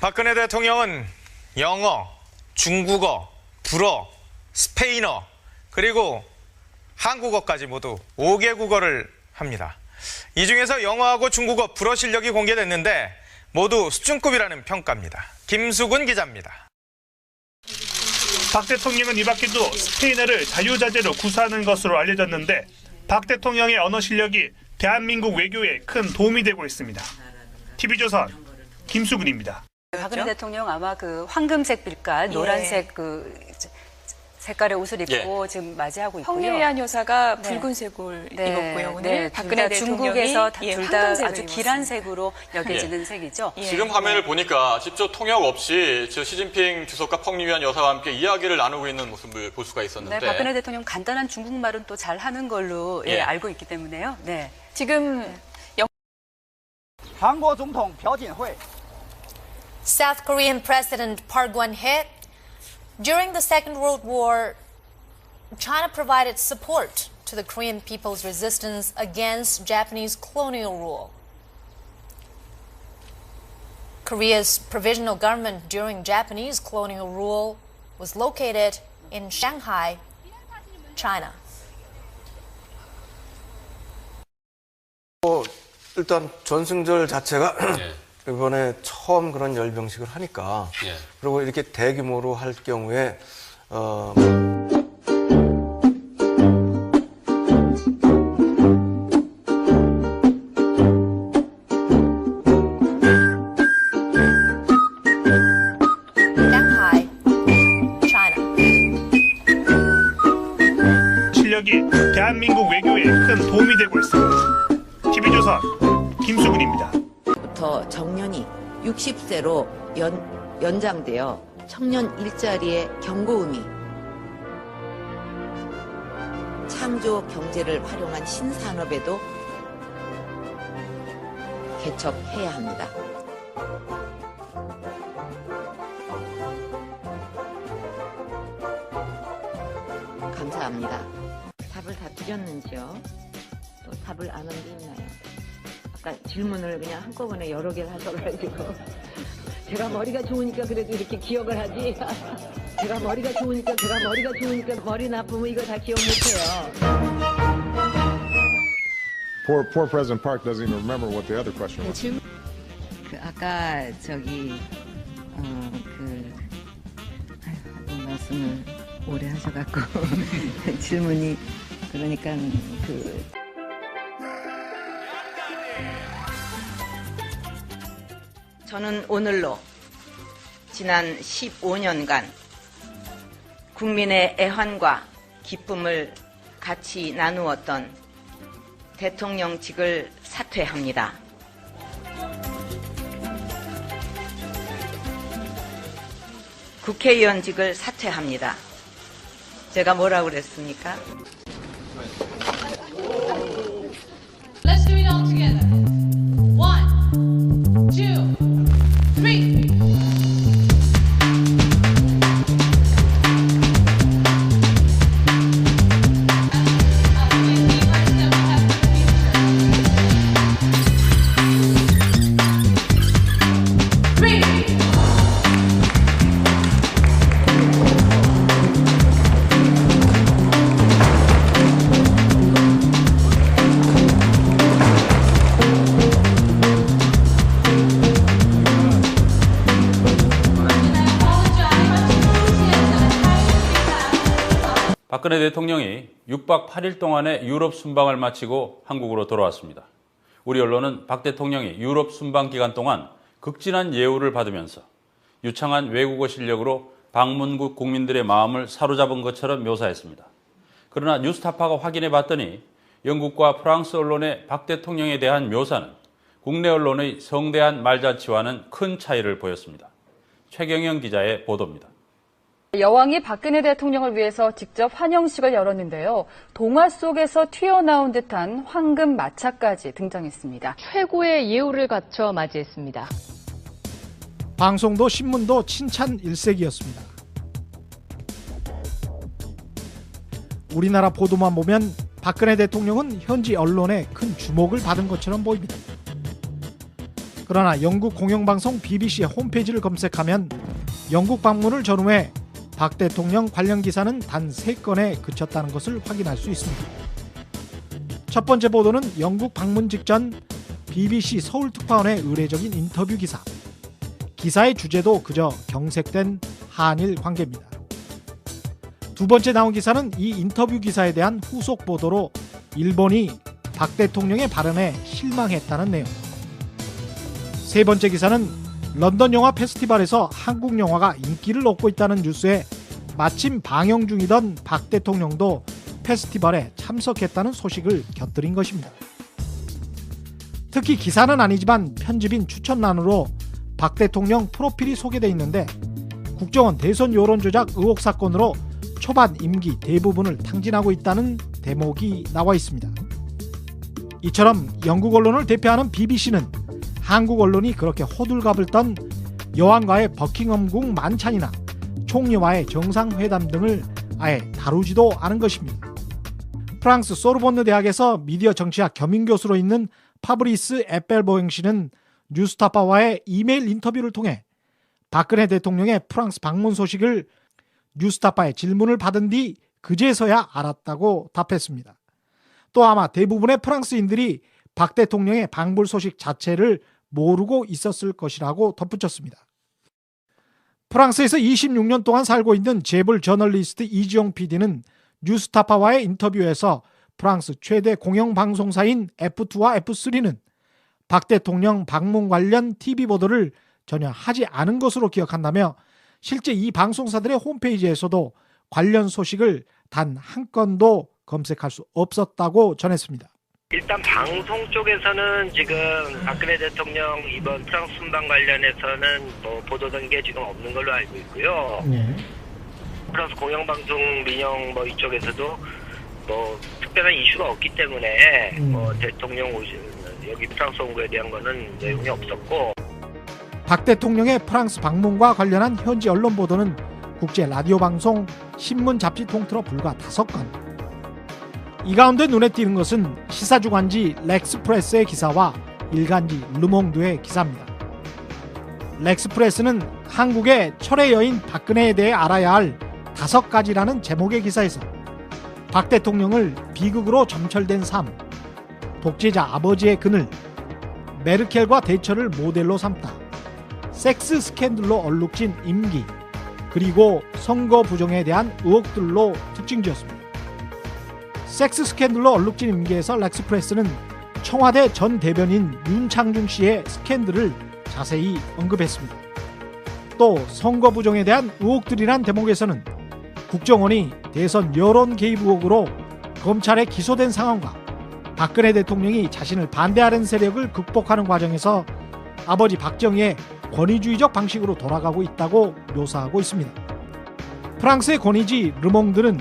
박근혜 대통령은 영어, 중국어, 불어, 스페인어, 그리고 한국어까지 모두 5개 국어를 합니다. 이 중에서 영어하고 중국어, 불어 실력이 공개됐는데 모두 수준급이라는 평가입니다. 김수근 기자입니다. 박 대통령은 이 밖에도 스페인어를 자유자재로 구사하는 것으로 알려졌는데 박 대통령의 언어 실력이 대한민국 외교에 큰 도움이 되고 있습니다. TV조선 김수근입니다. 박근혜 대통령 아마 그 황금색 빛깔, 노란색 그 색깔의 옷을 입고 지금 맞이하고 있고요. 황유리안 여사가 붉은색을 입었고요. 오늘 박근혜 대통령이 중국에서 둘 다 아주 입었습니다. 길한 색으로 여겨지는 색이죠. 지금 화면을 보니까 직접 통역 없이 시진핑 주석과 펑유리안 여사와 함께 이야기를 나누고 있는 모습을 볼 수가 있었는데. 네, 박근혜 대통령 간단한 중국말은 또 잘 하는 걸로 알고 있기 때문에요. 네. 지금 한국總統朴槿惠 South Korean President Park Geun-hye, during the Second World War, China provided support to the Korean people's resistance against Japanese colonial rule. Korea's provisional government during Japanese colonial rule was located in Shanghai, China. 일단 전승절 자체가 이번에 처음 그런 열병식을 하니까 그리고 이렇게 대규모로 할 경우에 Shanghai, China. 실력이 대한민국 외교에 큰 도움이 되고 있습니다. TV조선 김수근입니다. 부터 정년이 60세로 연장되어 청년 일자리의 경고음이 창조 경제를 활용한 신산업에도 개척해야 합니다. 감사합니다. 답을 다 드렸는지요? 또 답을 안 한 게 있나요? 아까 질문을 그냥 한꺼번에 여러 개를 하셔가지고 제가 머리가 좋으니까 그래도 이렇게 기억을 하지. 제가 머리가 좋으니까 머리 나쁘면 이거 다 기억 못해요. Poor President Park doesn't even remember what the other question was. 아까 말씀을 오래 하셔갖고 질문이 그러니까 저는 오늘로 지난 15년간 국민의 애환과 기쁨을 같이 나누었던 대통령직을 사퇴합니다. 국회의원직을 사퇴합니다. 제가 뭐라고 그랬습니까? Let's do it all together. 1, 2, 3. 박근혜 대통령이 6박 8일 동안의 유럽 순방을 마치고 한국으로 돌아왔습니다. 우리 언론은 박 대통령이 유럽 순방 기간 동안 극진한 예우를 받으면서 유창한 외국어 실력으로 방문국 국민들의 마음을 사로잡은 것처럼 묘사했습니다. 그러나 뉴스타파가 확인해 봤더니 영국과 프랑스 언론의 박 대통령에 대한 묘사는 국내 언론의 성대한 말잔치와는 큰 차이를 보였습니다. 최경영 기자의 보도입니다. 여왕이 박근혜 대통령을 위해서 직접 환영식을 열었는데요. 동화 속에서 튀어나온 듯한 황금 마차까지 등장했습니다. 최고의 예우를 갖춰 맞이했습니다. 방송도 신문도 칭찬 일색이었습니다. 우리나라 보도만 보면 박근혜 대통령은 현지 언론에 큰 주목을 받은 것처럼 보입니다. 그러나 영국 공영방송 BBC의 홈페이지를 검색하면 영국 방문을 전후해 박 대통령 관련 기사는 단 3건에 그쳤다는 것을 확인할 수 있습니다. 첫 번째 보도는 영국 방문 직전 BBC 서울특파원의 의례적인 인터뷰 기사. 기사의 주제도 그저 경색된 한일 관계입니다. 두 번째 나온 기사는 이 인터뷰 기사에 대한 후속 보도로 일본이 박 대통령의 발언에 실망했다는 내용. 세 번째 기사는 런던 영화 페스티벌에서 한국 영화가 인기를 얻고 있다는 뉴스에 마침 방영 중이던 박 대통령도 페스티벌에 참석했다는 소식을 곁들인 것입니다. 특히 기사는 아니지만 편집인 추천란으로 박 대통령 프로필이 소개되어 있는데 국정원 대선 여론조작 의혹 사건으로 초반 임기 대부분을 탕진하고 있다는 대목이 나와 있습니다. 이처럼 영국 언론을 대표하는 BBC는 한국 언론이 그렇게 호들갑을 떤 여왕과의 버킹엄궁 만찬이나 총리와의 정상회담 등을 아예 다루지도 않은 것입니다. 프랑스 소르본느 대학에서 미디어 정치학 겸임교수로 있는 파브리스 에펠보행 씨는 뉴스타파와의 이메일 인터뷰를 통해 박근혜 대통령의 프랑스 방문 소식을 뉴스타파의 질문을 받은 뒤 그제서야 알았다고 답했습니다. 또 아마 대부분의 프랑스인들이 박 대통령의 방불 소식 자체를 모르고 있었을 것이라고 덧붙였습니다. 프랑스에서 26년 동안 살고 있는 재벌 저널리스트 이지영 PD는 뉴스타파와의 인터뷰에서 프랑스 최대 공영방송사인 F2와 F3는 박 대통령 방문 관련 TV 보도를 전혀 하지 않은 것으로 기억한다며 실제 이 방송사들의 홈페이지에서도 관련 소식을 단 한 건도 검색할 수 없었다고 전했습니다. 일단 방송 쪽에서는 지금 박근혜 대통령 이번 프랑스 순방 관련해서는 보도된 게 지금 없는 걸로 알고 있고요. 프랑스 공영방송 민영 이쪽에서도 특별한 이슈가 없기 때문에 대통령 여기 프랑스 온 거에 대한 거는 내용이 없었고. 박 대통령의 프랑스 방문과 관련한 현지 언론 보도는 국제 라디오 방송, 신문, 잡지 통틀어 불과 5건. 이 가운데 눈에 띄는 것은 시사주간지 렉스프레스의 기사와 일간지 르몽드의 기사입니다. 렉스프레스는 한국의 철의 여인 박근혜에 대해 알아야 할 5가지라는 제목의 기사에서 박 대통령을 비극으로 점철된 삶, 독재자 아버지의 그늘, 메르켈과 대처를 모델로 삼다, 섹스 스캔들로 얼룩진 임기, 그리고 선거 부정에 대한 의혹들로 특징지었습니다. 섹스 스캔들로 얼룩진 임기에서 렉스프레스는 청와대 전 대변인 윤창중 씨의 스캔들을 자세히 언급했습니다. 또 선거 부정에 대한 의혹들이란 대목에서는 국정원이 대선 여론 개입 의혹으로 검찰에 기소된 상황과 박근혜 대통령이 자신을 반대하는 세력을 극복하는 과정에서 아버지 박정희의 권위주의적 방식으로 돌아가고 있다고 묘사하고 있습니다. 프랑스의 권위지 르몽드는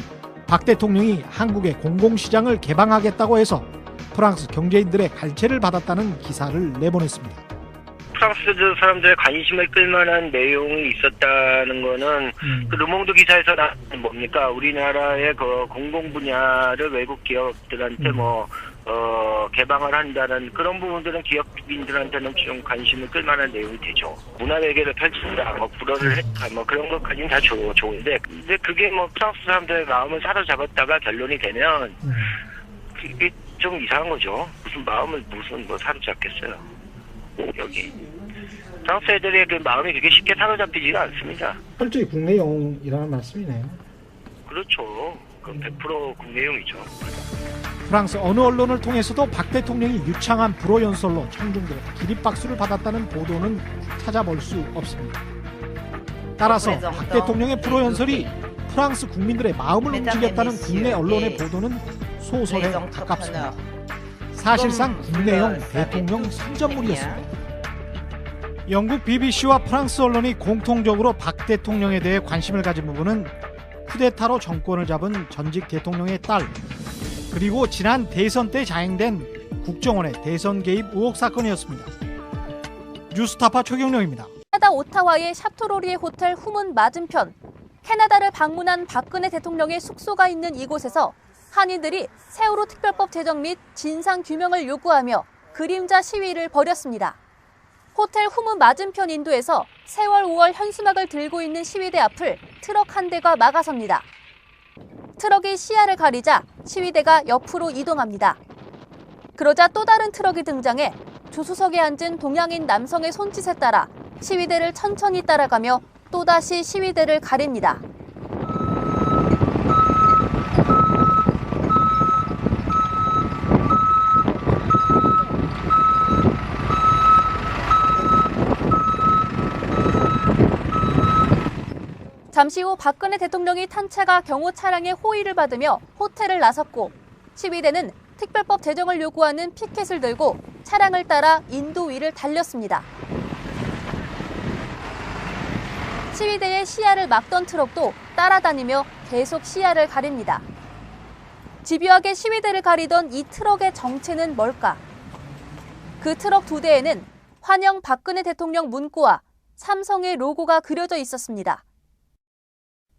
박 대통령이 한국의 공공시장을 개방하겠다고 해서 프랑스 경제인들의 갈채를 받았다는 기사를 내보냈습니다. 프랑스 사람들의 관심을 끌만한 내용이 있었다는 거는 그 르몽드 기사에서 나온 뭡니까? 우리나라의 그 공공 분야를 외국 기업들한테 개방을 한다는 그런 부분들은 기업인들한테는 좀 관심을 끌만한 내용이 되죠. 문화 외교를 펼친다, 불어를 했다, 그런 것까지는 다 좋은데, 근데 그게 프랑스 사람들의 마음을 사로잡았다가 결론이 되면 그게 좀 이상한 거죠. 무슨 마음을 사로잡겠어요. 여기 프랑스 애들의 그 마음이 그렇게 쉽게 사로잡히지가 않습니다. 철저히 국내용이라는 말씀이네요. 그렇죠. 그럼 100% 국내용이죠. 프랑스 어느 언론을 통해서도 박 대통령이 유창한 불어 연설로 청중들의 기립박수를 받았다는 보도는 찾아볼 수 없습니다. 따라서 박 대통령의 불어 연설이 프랑스 국민들의 마음을 움직였다는 국내 언론의 보도는 소설에 가깝습니다. 사실상 국내용 대통령 선전물이었습니다. 영국 BBC와 프랑스 언론이 공통적으로 박 대통령에 대해 관심을 가진 부분은 쿠데타로 정권을 잡은 전직 대통령의 딸, 그리고 지난 대선 때 자행된 국정원의 대선 개입 의혹 사건이었습니다. 뉴스타파 최경령입니다. 캐나다 오타와의 샤토로리에 호텔 후문 맞은편, 캐나다를 방문한 박근혜 대통령의 숙소가 있는 이곳에서 한인들이 세월호 특별법 제정 및 진상규명을 요구하며 그림자 시위를 벌였습니다. 호텔 후문 맞은편 인도에서 세월 5월 현수막을 들고 있는 시위대 앞을 트럭 한 대가 막아섭니다. 트럭이 시야를 가리자 시위대가 옆으로 이동합니다. 그러자 또 다른 트럭이 등장해 조수석에 앉은 동양인 남성의 손짓에 따라 시위대를 천천히 따라가며 또다시 시위대를 가립니다. 잠시 후 박근혜 대통령이 탄 차가 경호 차량의 호의를 받으며 호텔을 나섰고 시위대는 특별법 제정을 요구하는 피켓을 들고 차량을 따라 인도 위를 달렸습니다. 시위대의 시야를 막던 트럭도 따라다니며 계속 시야를 가립니다. 집요하게 시위대를 가리던 이 트럭의 정체는 뭘까? 그 트럭 두 대에는 환영 박근혜 대통령 문구와 삼성의 로고가 그려져 있었습니다.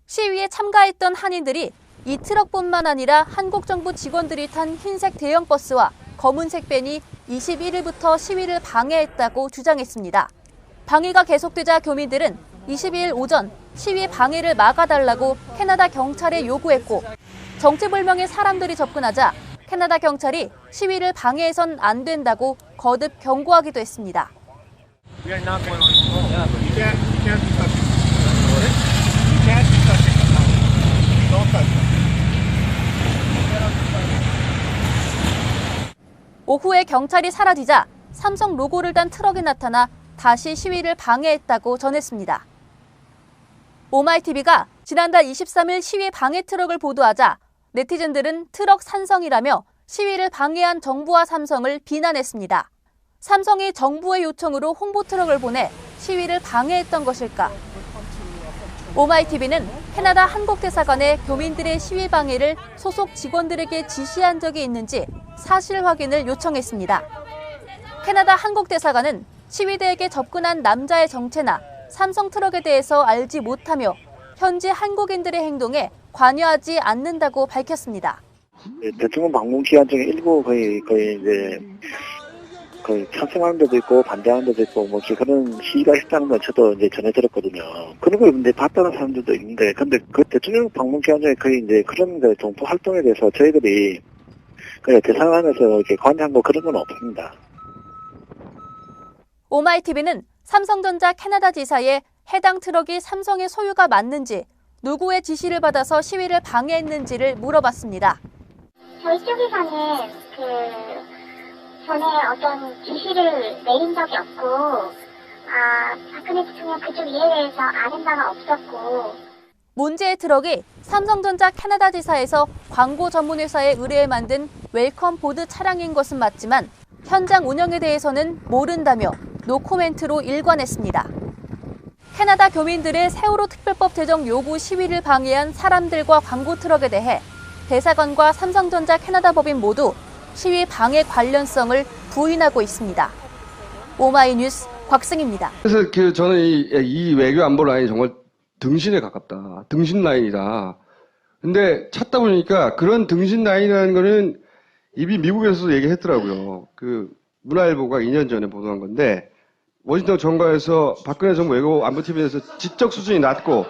시위에 참가했던 한인들이 이 트럭뿐만 아니라 한국 정부 직원들이 탄 흰색 대형 버스와 검은색 밴이 21일부터 시위를 방해했다고 주장했습니다. 방해가 계속되자 교민들은 22일 오전 시위 방해를 막아달라고 캐나다 경찰에 요구했고 정체불명의 사람들이 접근하자 캐나다 경찰이 시위를 방해해선 안 된다고 거듭 경고하기도 했습니다. 오후에 경찰이 사라지자 삼성 로고를 단 트럭이 나타나 다시 시위를 방해했다고 전했습니다. 오마이TV가 지난달 23일 시위 방해 트럭을 보도하자 네티즌들은 트럭 산성이라며 시위를 방해한 정부와 삼성을 비난했습니다. 삼성이 정부의 요청으로 홍보 트럭을 보내 시위를 방해했던 것일까? 오마이TV는 캐나다 한국대사관에 교민들의 시위 방해를 소속 직원들에게 지시한 적이 있는지 사실 확인을 요청했습니다. 캐나다 한국대사관은 시위대에게 접근한 남자의 정체나 삼성 트럭에 대해서 알지 못하며 현지 한국인들의 행동에 관여하지 않는다고 밝혔습니다. 대통령 방문 기간 중에 일부 거의 이제 거의 찬성하는 데도 있고 반대하는 데도 있고 뭐 그런 시위가 있다는 건 저도 이제 전해 들었거든요. 그런 걸 근데 봤다는 사람들도 있는데 근데 그 대통령 방문 기간 중에 거의 이제 그런 그 동포 활동에 대해서 저희들이 그냥 대사관에서 이렇게 관여한 거 그런 건 없습니다. 오마이TV는 삼성전자 캐나다 지사에 해당 트럭이 삼성의 소유가 맞는지 누구의 지시를 받아서 시위를 방해했는지를 물어봤습니다. 저희 쪽에서는 전에 어떤 지시를 내린 적이 없고 박근혜 대통령 그쪽 이에 대해서 아는 바가 없었고 문제의 트럭이 삼성전자 캐나다 지사에서 광고 전문 회사에 의뢰해 만든 웰컴 보드 차량인 것은 맞지만 현장 운영에 대해서는 모른다며 노코멘트로 일관했습니다. 캐나다 교민들의 세월호 특별법 제정 요구 시위를 방해한 사람들과 광고 트럭에 대해 대사관과 삼성전자 캐나다 법인 모두 시위 방해 관련성을 부인하고 있습니다. 오마이뉴스 곽승입니다. 그래서 저는 이 외교 안보 라인이 정말 등신에 가깝다. 등신 라인이다. 근데 찾다 보니까 그런 등신 라인이라는 거는 이미 미국에서도 얘기했더라고요. 문화일보가 2년 전에 보도한 건데 워싱턴 정가에서 박근혜 정부 외교 안보TV에서 지적 수준이 낮고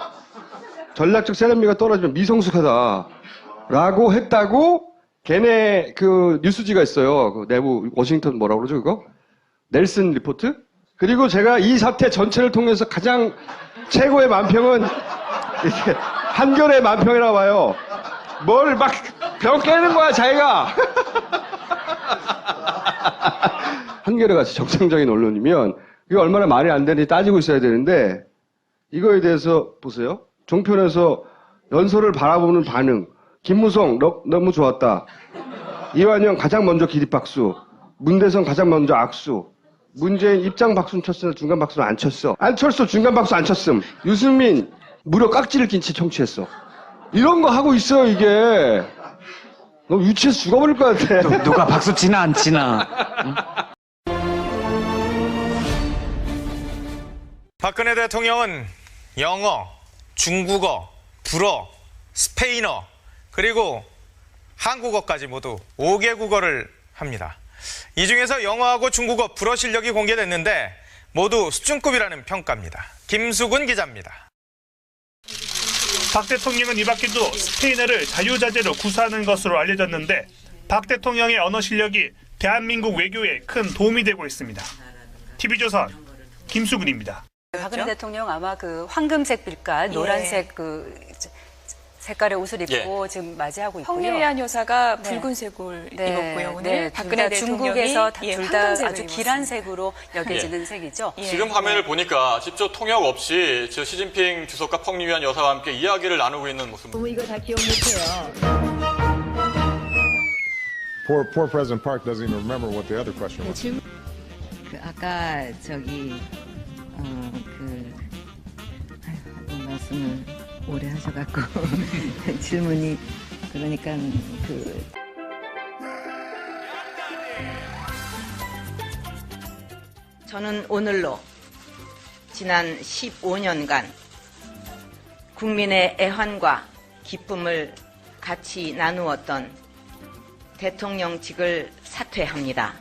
전략적 세련미가 떨어지면 미성숙하다라고 했다고 걔네 뉴스지가 있어요. 내부 워싱턴 뭐라고 그러죠 그거? 넬슨 리포트? 그리고 제가 이 사태 전체를 통해서 가장 최고의 만평은 이렇게 한결의 만평이라고 봐요. 뭘 막 병 깨는 거야 자기가. 한결의 같이 정상적인 언론이면 이게 얼마나 말이 안 되는지 따지고 있어야 되는데 이거에 대해서 보세요. 종편에서 연설을 바라보는 반응. 김무성 너무 좋았다. 이완영 가장 먼저 기립박수. 문대성 가장 먼저 악수. 문재인 입장 박수는 쳤으나 중간 박수는 안 쳤어. 안철수 중간 박수 안 쳤음. 유승민 무려 깍지를 낀 채 청취했어. 이런 거 하고 있어요 이게. 너 유치해서 죽어버릴 것 같아. 누가 박수 치나 안 치나. 응? 박근혜 대통령은 영어, 중국어, 불어, 스페인어, 그리고 한국어까지 모두 5개 국어를 합니다. 이 중에서 영어하고 중국어, 불어 실력이 공개됐는데 모두 수준급이라는 평가입니다. 김수근 기자입니다. 박 대통령은 이 밖에도 스페인어를 자유자재로 구사하는 것으로 알려졌는데 박 대통령의 언어 실력이 대한민국 외교에 큰 도움이 되고 있습니다. TV조선 김수근입니다. 박근혜 대통령 아마 그 황금색 빛깔, 노란색 그 색깔의 옷을 입고 지금 맞이하고 있고요. 황릴리안 여사가 붉은색을 입었고요. 오늘 박근혜 대통령이 중국에서 둘 다 아주 황금색을 길한 색으로 여겨지는 색이죠. 지금 화면을 보니까 직접 통역 없이 시진핑 주석과 펑리위안 여사와 함께 이야기를 나누고 있는 모습. 이거 다 기억 못해요. Poor President Park doesn't even remember what the other question was. 아까 말씀을 오래 하셔갖고 질문이 그러니까 저는 오늘로 지난 15년간 국민의 애환과 기쁨을 같이 나누었던 대통령직을 사퇴합니다.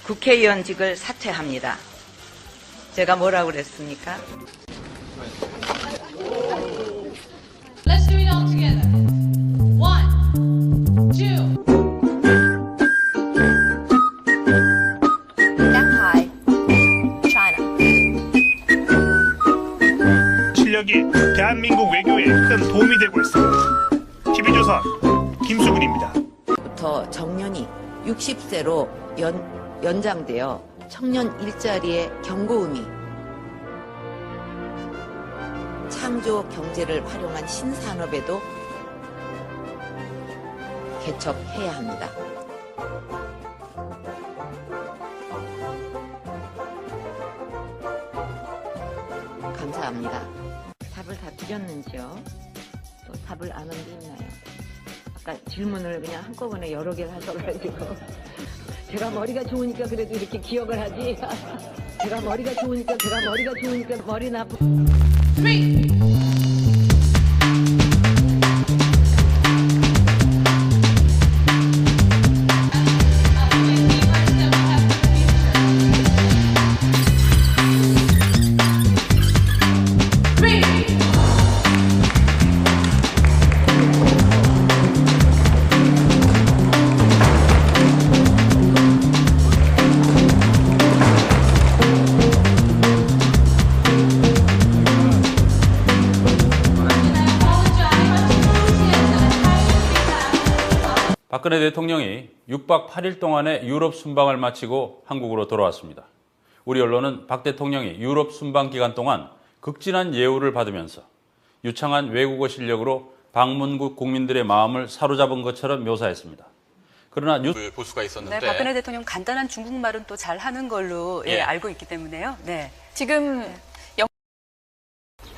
국회의원직을 사퇴합니다. 제가 뭐라고 그랬습니까? Let's do it all together. 1, 2. Shanghai, China. 실력이 대한민국 외교에 큰 도움이 되고 있습니다. TV조선 김수근입니다. 부터 정년이 60세로 연장되어 청년 일자리의 경고음이 창조 경제를 활용한 신산업에도 개척해야 합니다. 감사합니다. 답을 다 드렸는지요? 또 답을 안 한 게 있나요? 아까 질문을 그냥 한꺼번에 여러 개를 하셔가지고 제가 머리가 좋으니까 그래도 이렇게 기억을 하지. 제가 머리가 좋으니까 머리 나쁘. 3. 박근혜 대통령이 6박 8일 동안의 유럽 순방을 마치고 한국으로 돌아왔습니다. 우리 언론은 박 대통령이 유럽 순방 기간 동안 극진한 예우를 받으면서 유창한 외국어 실력으로 방문국 국민들의 마음을 사로잡은 것처럼 묘사했습니다. 그러나 볼 수가 있었는데 네, 박근혜 대통령 간단한 중국말은 또 잘하는 걸로 알고 있기 때문에요. 네. 지금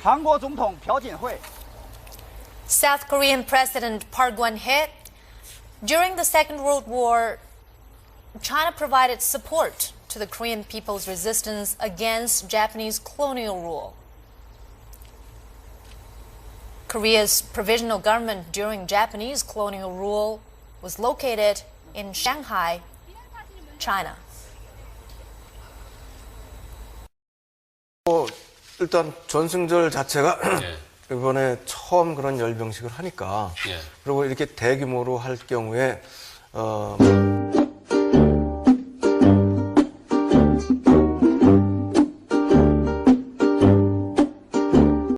한국總統朴槿惠 South Korean President Park Geun-hye. During the Second World War, China provided support to the Korean people's resistance against Japanese colonial rule. Korea's provisional government during Japanese colonial rule was located in Shanghai, China. 일단 전승절 자체가 이번에 처음 그런 열병식을 하니까 그리고 이렇게 대규모로 할 경우에